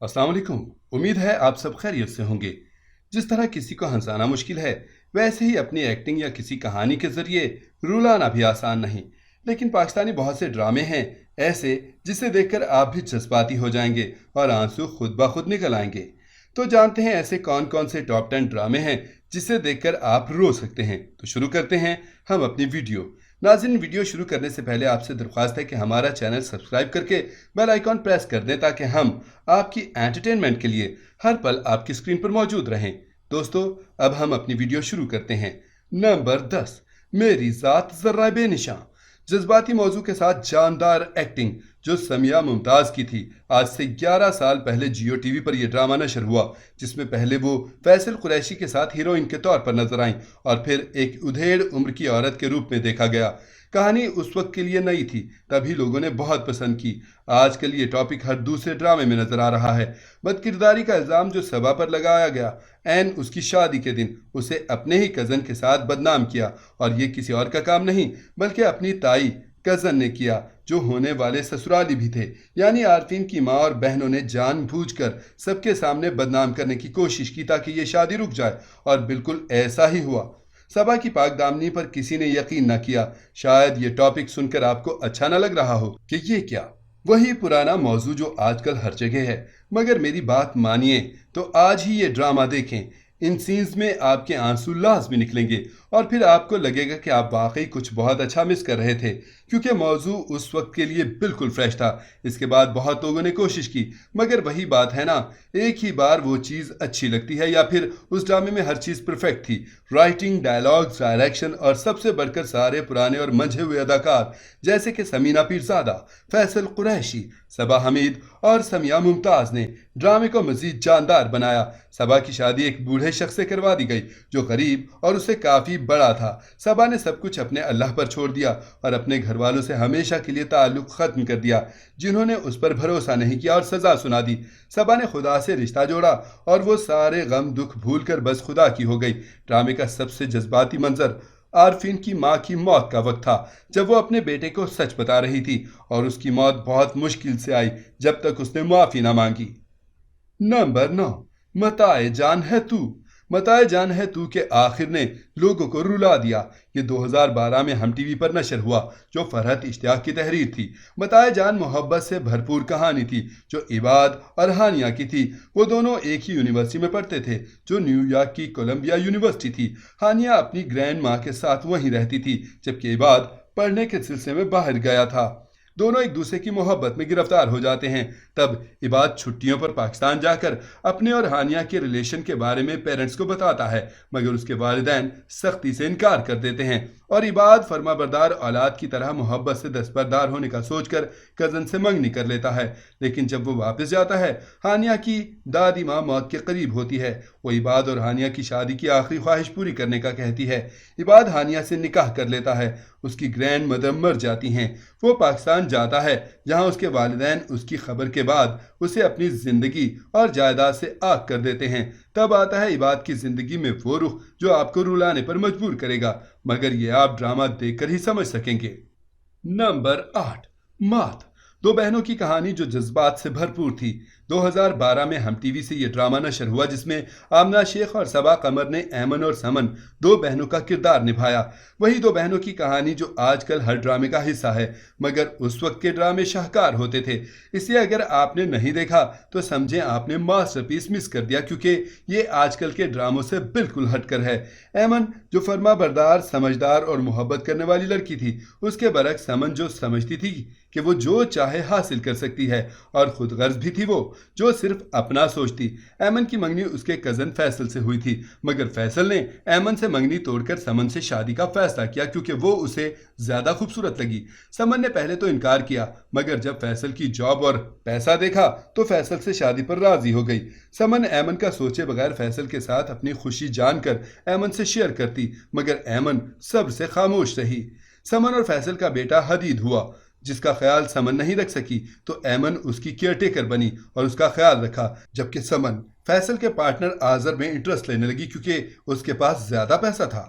अस्सलाम वालेकुम। उम्मीद है आप सब खैरियत से होंगे। जिस तरह किसी को हंसाना मुश्किल है, वैसे ही अपनी एक्टिंग या किसी कहानी के जरिए रुलाना भी आसान नहीं। लेकिन पाकिस्तानी बहुत से ड्रामे हैं ऐसे जिसे देखकर आप भी जज्बाती हो जाएंगे और आंसू खुद ब खुद निकल आएंगे। तो जानते हैं ऐसे कौन कौन से टॉप 10 ड्रामे हैं जिसे देखकर आप रो सकते हैं। तो शुरू करते हैं हम अपनी वीडियो। नाज़रीन, वीडियो शुरू करने से पहले आपसे दरख्वास्त है कि हमारा चैनल सब्सक्राइब करके बेल आइकॉन प्रेस कर दें ताकि हम आपकी एंटरटेनमेंट के लिए हर पल आपकी स्क्रीन पर मौजूद रहें। दोस्तों, अब हम अपनी वीडियो शुरू करते हैं। नंबर 10, मेरी ज़ात ज़र्रा बेनिशां। जज्बाती मौजू के साथ जानदार एक्टिंग जो समिया मुमताज़ की थी। आज से 11 साल पहले जियो टीवी पर यह ड्रामा नशर हुआ, जिसमें पहले वो फैसल कुरैशी के साथ हीरोइन के तौर पर नजर आईं और फिर एक उधेड़ उम्र की औरत के रूप में देखा गया। कहानी उस वक्त के लिए नई थी, तभी लोगों ने बहुत पसंद की। आजकल ये टॉपिक हर दूसरे ड्रामे में नजर आ रहा है। बदकिरदारी का इल्ज़ाम जो सबा पर लगाया गया, एन उसकी शादी के दिन उसे अपने ही कज़न के साथ बदनाम किया, और ये किसी और का काम नहीं बल्कि अपनी ताई कज़न ने किया जो होने वाले ससुराली भी थे। यानी आरफीन की माँ और बहनों ने जानबूझकर सबके सामने बदनाम करने की कोशिश की ताकि ये शादी रुक जाए, और बिल्कुल ऐसा ही हुआ। सबा की पाक दामनी पर किसी ने यकीन न किया। शायद ये टॉपिक सुनकर आपको अच्छा न लग रहा हो कि ये क्या, वही पुराना मौजू जो आजकल हर जगह है। मगर मेरी बात मानिए तो आज ही ये ड्रामा देखें। इन सीन्स में आपके आंसू लाजमी निकलेंगे और फिर आपको लगेगा कि आप वाकई कुछ बहुत अच्छा मिस कर रहे थे, क्योंकि मौजू उस वक्त के लिए बिल्कुल फ्रेश था। इसके बाद बहुत लोगों ने कोशिश की, मगर वही बात है ना, एक ही बार वो चीज़ अच्छी लगती है या फिर उस ड्रामे में हर चीज़ परफेक्ट थी। राइटिंग, डायलॉग्स, डायरेक्शन और सबसे बढ़कर सारे पुराने और मंझे हुए अदाकार जैसे कि समीना पीरज़ादा, फैसल कुरैशी, सबा हमीद और समिया मुमताज़ ने ड्रामे को मजीद जानदार बनाया। सबा की शादी एक बूढ़े शख्स से करवा दी गई जो गरीब और उससे काफ़ी बड़ा था। सबा ने सब कुछ अपने अल्लाह पर छोड़ दिया और अपने घर वालों से हमेशा के लिए ताल्लुक़ ख़त्म कर दिया, जिन्होंने उस पर भरोसा नहीं किया और सज़ा सुना दी। सबा ने खुदा से रिश्ता जोड़ा और वो सारे गम दुख भूल कर बस खुदा की हो गई। ड्रामे का सबसे जज्बाती मंजर आरफीन की माँ की मौत का वक्त था, जब वो अपने बेटे को सच बता रही थी, और उसकी मौत बहुत मुश्किल से आई जब तक उसने माफ़ी ना मांगी। नंबर 9, मताए जान है तू। मताए जान है तू के आखिर ने लोगों को रुला दिया। ये 2012 में हम टीवी पर नशर हुआ, जो फरहत इश्तियाक की तहरीर थी। मताए जान मोहब्बत से भरपूर कहानी थी जो इबाद और हानिया की थी। वो दोनों एक ही यूनिवर्सिटी में पढ़ते थे जो न्यूयॉर्क की कोलंबिया यूनिवर्सिटी थी। हानिया अपनी ग्रैंड माँ के साथ वहीं रहती थी, जबकि इबाद पढ़ने के सिलसिले में बाहर गया था। दोनों एक दूसरे की मोहब्बत में गिरफ्तार हो जाते हैं। तब इबाद छुट्टियों पर पाकिस्तान जाकर अपने और हानिया के रिलेशन के बारे में पेरेंट्स को बताता है, मगर उसके वालिदैन सख्ती से इनकार कर देते हैं, और इबाद फरमाबरदार औलाद की तरह मोहब्बत से दस्तबरदार होने का सोचकर कज़न से मंगनी कर लेता है। लेकिन जब वो वापस जाता है, हानिया की दादी माँ मौत के करीब होती है। वो इबाद और हानिया की शादी की आखिरी ख्वाहिश पूरी करने का कहती है। इबाद हानिया से निकाह कर लेता है। उसकी ग्रैंड मदर मर जाती हैं। वो पाकिस्तान जाता है, जहां उसके वालिदैन उसकी खबर के बाद उसे अपनी जिंदगी और जायदाद से आग कर देते हैं। तब आता है इबाद की जिंदगी में वो रुख जो आपको रुलाने पर मजबूर करेगा, मगर ये आप ड्रामा देखकर ही समझ सकेंगे। नंबर 8, मात। दो बहनों की कहानी जो जज्बात से भरपूर थी। 2012 में हम टीवी से यह ड्रामा नशर हुआ, जिसमें आमना शेख और सबा कमर ने ऐमन और समन दो बहनों का किरदार निभाया। वही दो बहनों की कहानी जो आजकल हर ड्रामे का हिस्सा है, मगर उस वक्त के ड्रामे शाहकार होते थे। इसलिए अगर आपने नहीं देखा तो समझें आपने मास्टरपीस मिस कर दिया, क्योंकि ये आजकल के ड्रामों से बिल्कुल हटकर है। ऐमन जो फर्मा बरदार, समझदार और मोहब्बत करने वाली लड़की थी, उसके बरक्स समन जो समझती थी कि वो जो चाहे हासिल कर सकती है, और खुद गर्ज भी थी वो जो सिर्फ अपना सोचती। ऐमन की मंगनी उसके कज़न फैसल से हुई थी, मगर फैसल ने ऐमन से मंगनी तोड़कर समन से शादी का फैसला किया, क्योंकि वो उसे ज़्यादा खूबसूरत लगी। समन ने पहले तो इनकार किया, मगर जब फैसल की जॉब और पैसा देखा तो फैसल से शादी पर राजी हो गई। समन ऐमन का सोचे बगैर फैसल के साथ अपनी खुशी जानकर ऐमन से शेयर करती, मगर ऐमन सब्र से खामोश रही। समन और फैसल का बेटा हदीद हुआ, जिसका ख्याल समन नहीं रख सकी, तो ऐमन उसकी केयरटेकर बनी और उसका ख्याल रखा, जबकि समन फैसल के पार्टनर आजर में इंटरेस्ट लेने लगी, क्योंकि उसके पास ज्यादा पैसा था।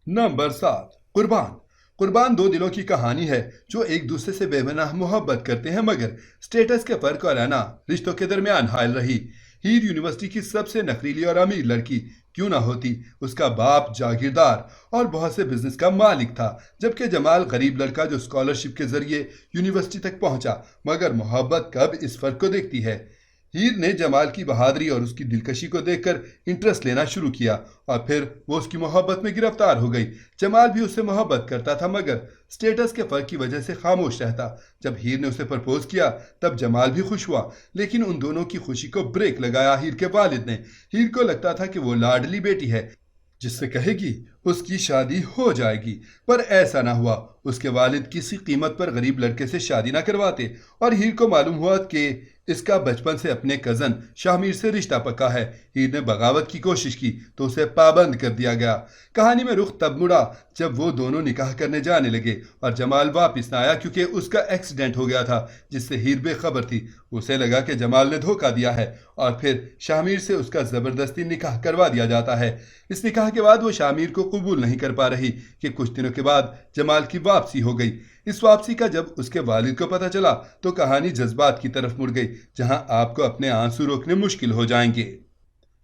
नंबर 7, कुर्बान। قربان دو دلوں کی کہانی ہے جو ایک دوسرے سے بے پناہ محبت کرتے ہیں، مگر سٹیٹس کے فرق اور انا رشتوں کے درمیان حائل رہی۔ ہیر یونیورسٹی کی سب سے نخریلی اور امیر لڑکی کیوں نہ ہوتی، اس کا باپ جاگیردار اور بہت سے بزنس کا مالک تھا، جبکہ جمال غریب لڑکا جو اسکالرشپ کے ذریعے یونیورسٹی تک پہنچا۔ مگر محبت کب اس فرق کو دیکھتی ہے؟ ہیر نے جمال کی بہادری اور اس کی دلکشی کو دیکھ کر انٹرسٹ لینا شروع کیا اور پھر وہ اس کی محبت میں گرفتار ہو گئی۔ جمال بھی اس سے محبت کرتا تھا مگر سٹیٹس کے فرق کی وجہ سے خاموش رہتا۔ جب ہیر نے اسے پرپوز کیا تب جمال بھی خوش ہوا، لیکن ان دونوں کی خوشی کو بریک لگایا ہیر کے والد نے۔ ہیر کو لگتا تھا کہ وہ لاڈلی بیٹی ہے جس سے کہے گی اس کی شادی ہو جائے گی، پر ایسا نہ ہوا۔ اس کے والد کسی قیمت پر غریب لڑکے سے شادی نہ کرواتے اور ہیر کو معلوم ہوا کہ اس کا بچپن سے اپنے کزن شاہ سے رشتہ پکا ہے۔ ہیر نے بغاوت کی کوشش کی تو اسے پابند کر دیا گیا۔ کہانی میں رخ تب مڑا جب وہ دونوں نکاح کرنے جانے لگے اور جمال واپس نہ آیا کیونکہ اس کا ایکسیڈنٹ ہو گیا تھا جس سے ہیر بے خبر تھی۔ اسے لگا کہ جمال نے دھوکہ دیا ہے اور پھر شاہ سے اس کا زبردستی نکاح کروا دیا جاتا ہے۔ اس نکاح کے بعد وہ شاہ کو قبول نہیں کر پا رہی کہ کچھ دنوں کے بعد جمال کی واپسی ہو گئی۔ اس واپسی کا جب اس کے والد کو پتہ چلا تو کہانی جذبات کی طرف مڑ گئی، جہاں آپ کو اپنے آنسو روکنے مشکل ہو جائیں گے۔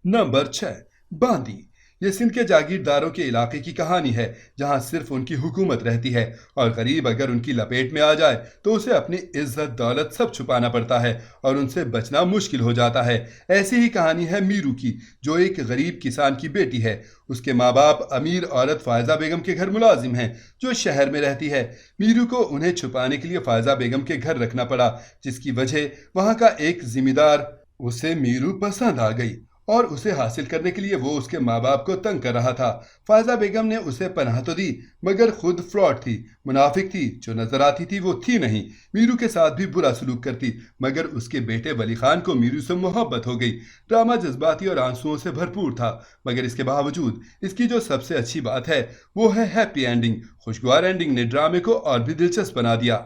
نمبر 6، باندی۔ یہ سندھ کے جاگیرداروں کے علاقے کی کہانی ہے جہاں صرف ان کی حکومت رہتی ہے اور غریب اگر ان کی لپیٹ میں آ جائے تو اسے اپنی عزت دولت سب چھپانا پڑتا ہے اور ان سے بچنا مشکل ہو جاتا ہے۔ ایسی ہی کہانی ہے میرو کی جو ایک غریب کسان کی بیٹی ہے۔ اس کے ماں باپ امیر عورت فائزہ بیگم کے گھر ملازم ہیں جو شہر میں رہتی ہے۔ میرو کو انہیں چھپانے کے لیے فائزہ بیگم کے گھر رکھنا پڑا، جس کی وجہ وہاں کا ایک ذمہ دار۔ اسے میرو پسند آ گئی اور اسے حاصل کرنے کے لیے وہ اس کے ماں باپ کو تنگ کر رہا تھا۔ فائزہ بیگم نے اسے پناہ تو دی مگر خود فراڈ تھی، منافق تھی، جو نظر آتی تھی وہ تھی نہیں۔ میرو کے ساتھ بھی برا سلوک کرتی مگر اس کے بیٹے ولی خان کو میرو سے محبت ہو گئی۔ ڈرامہ جذباتی اور آنسوؤں سے بھرپور تھا مگر اس کے باوجود اس کی جو سب سے اچھی بات ہے وہ ہے ہیپی اینڈنگ۔ خوشگوار اینڈنگ نے ڈرامے کو اور بھی دلچسپ بنا دیا۔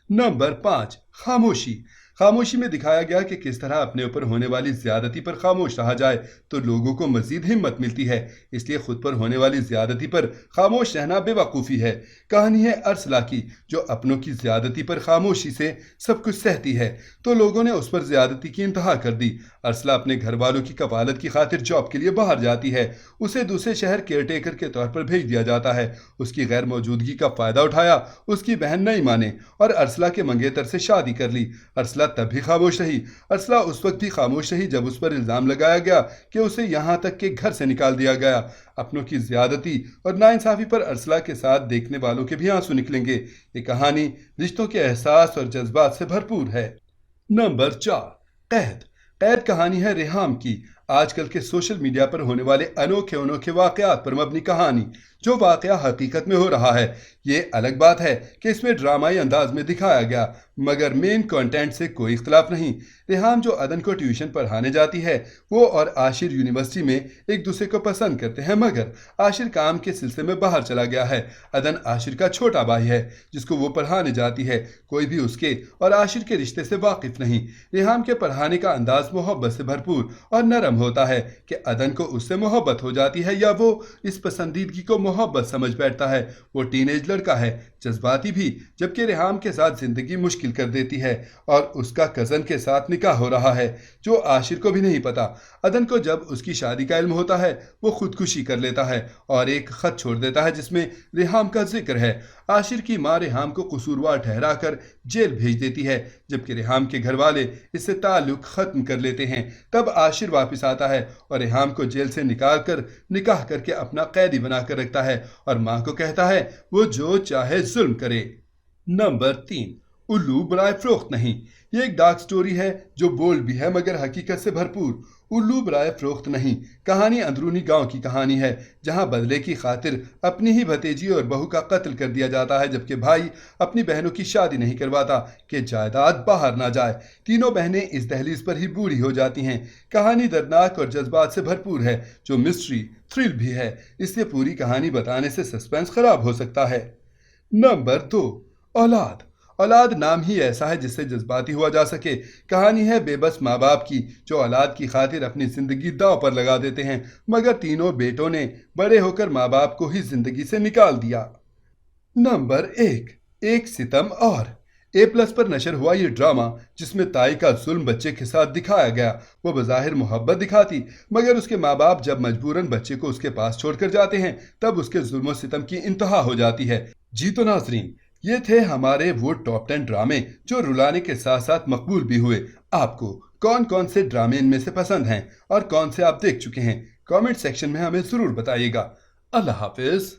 نمبر 5، خاموشی۔ خاموشی میں دکھایا گیا کہ کس طرح اپنے اوپر ہونے والی زیادتی پر خاموش رہا جائے تو لوگوں کو مزید ہمت ملتی ہے، اس لیے خود پر ہونے والی زیادتی پر خاموش رہنا بے وقوفی ہے۔ کہانی ہے ارسلہ کی جو اپنوں کی زیادتی پر خاموشی سے سب کچھ سہتی ہے تو لوگوں نے اس پر زیادتی کی انتہا کر دی۔ ارسلہ اپنے گھر والوں کی کفالت کی خاطر جاب کے لیے باہر جاتی ہے، اسے دوسرے شہر کیئر ٹیکر کے طور پر بھیج دیا جاتا ہے۔ اس کی غیر موجودگی کا فائدہ اٹھایا اس کی بہن نہیں مانے اور ارسلہ کے منگیتر سے شادی کر لی۔ ارسلہ تب بھی خاموش رہی۔ ارسلہ اس وقت بھی خاموش رہی جب اس پر الزام لگایا گیا کہ اسے یہاں تک کہ گھر سے نکال دیا گیا۔ اپنوں کی زیادتی اور ناانصافی پر ارسلہ کے ساتھ دیکھنے والوں کے بھی آنسو نکلیں گے۔ یہ کہانی رشتوں کے احساس اور جذبات سے بھرپور ہے۔ نمبر 4، قید۔ قید کہانی ہے ریحام کی، آج کل کے سوشل میڈیا پر ہونے والے انوکھے واقعات پر مبنی کہانی جو واقعہ حقیقت میں ہو رہا ہے۔ یہ الگ بات ہے کہ اس میں ڈرامائی انداز میں دکھایا گیا مگر مین کنٹینٹ سے کوئی اختلاف نہیں۔ ریحام جو عدن کو ٹیوشن پڑھانے جاتی ہے، وہ اور عاشر یونیورسٹی میں ایک دوسرے کو پسند کرتے ہیں مگر عاشر کام کے سلسلے میں باہر چلا گیا ہے۔ عدن عاشر کا چھوٹا بھائی ہے جس کو وہ پڑھانے جاتی ہے، کوئی بھی اس کے اور عاشر کے رشتے سے واقف نہیں۔ ریحام کے پڑھانے کا انداز محبت سے بھرپور اور نرم ہوتا ہے کہ عدن کو اس سے محبت ہو جاتی ہے یا وہ اس پسندیدگی کو محبت سمجھ بیٹھتا ہے۔ وہ ٹین ایج لڑکا ہے، جذباتی بھی، جبکہ ریحام کے ساتھ زندگی مشکل کر دیتی ہے اور اس کا کزن کے ساتھ نکاح ہو رہا ہے جو عاشر کو بھی نہیں پتا۔ عدن کو جب اس کی شادی کا علم ہوتا ہے وہ خودکشی کر لیتا ہے اور ایک خط چھوڑ دیتا ہے جس میں ریحام کا ذکر ہے۔ عاشر کی ماں ریحام کو قصوروار ٹھہرا کر جیل بھیج دیتی ہے جبکہ ریحام کے گھر والے اس سے تعلق ختم کر لیتے ہیں۔ تب عاشر واپس آتا ہے اور ریحام کو جیل سے نکال کر نکاح کر کے اپنا قیدی بنا کر رکھتا ہے اور ماں کو کہتا ہے وہ جو چاہے ظلم کرے۔ نمبر 3، الو برائے فروخت نہیں۔ یہ ایک ڈارک سٹوری ہے جو بولڈ بھی ہے مگر حقیقت سے بھرپور۔ الو برائے فروخت نہیں کہانی اندرونی گاؤں کی کہانی ہے جہاں بدلے کی خاطر اپنی ہی بھتیجی اور بہو کا قتل کر دیا جاتا ہے جبکہ بھائی اپنی بہنوں کی شادی نہیں کرواتا کہ جائیداد باہر نہ جائے۔ تینوں بہنیں اس دہلیز پر ہی بوڑھی ہو جاتی ہیں۔ کہانی دردناک اور جذبات سے بھرپور ہے جو مسٹری تھرل بھی ہے، اس لیے پوری کہانی بتانے سے سسپینس خراب ہو سکتا ہے۔ نمبر 2، اولاد۔ اولاد نام ہی ایسا ہے جس سے جذباتی ہوا جا سکے۔ کہانی ہے بے بس ماں باپ کی جو اولاد کی خاطر اپنی زندگی داؤ پر لگا دیتے ہیں مگر تینوں بیٹوں نے بڑے ہو کر ماں باپ کو ہی زندگی سے نکال دیا۔ नंबर एक सितम और ए प्लस पर नशर हुआ ये ड्रामा जिसमें ताई का जुल्म बच्चे के साथ दिखाया गया। वो बज़ाहिर मोहब्बत दिखाती, मगर उसके माँ बाप जब मजबूरन बच्चे को उसके पास छोड़कर जाते हैं तब उसके जुल्म सितम की इंतहा हो जाती है। जी तो नाजरीन, ये थे हमारे वो टॉप 10 ड्रामे जो रुलाने के साथ साथ मकबूल भी हुए। आपको कौन कौन से ड्रामे इनमें से पसंद हैं और कौन से आप देख चुके हैं? कमेंट सेक्शन में हमें ज़रूर बताइएगा। अल्लाह हाफिज।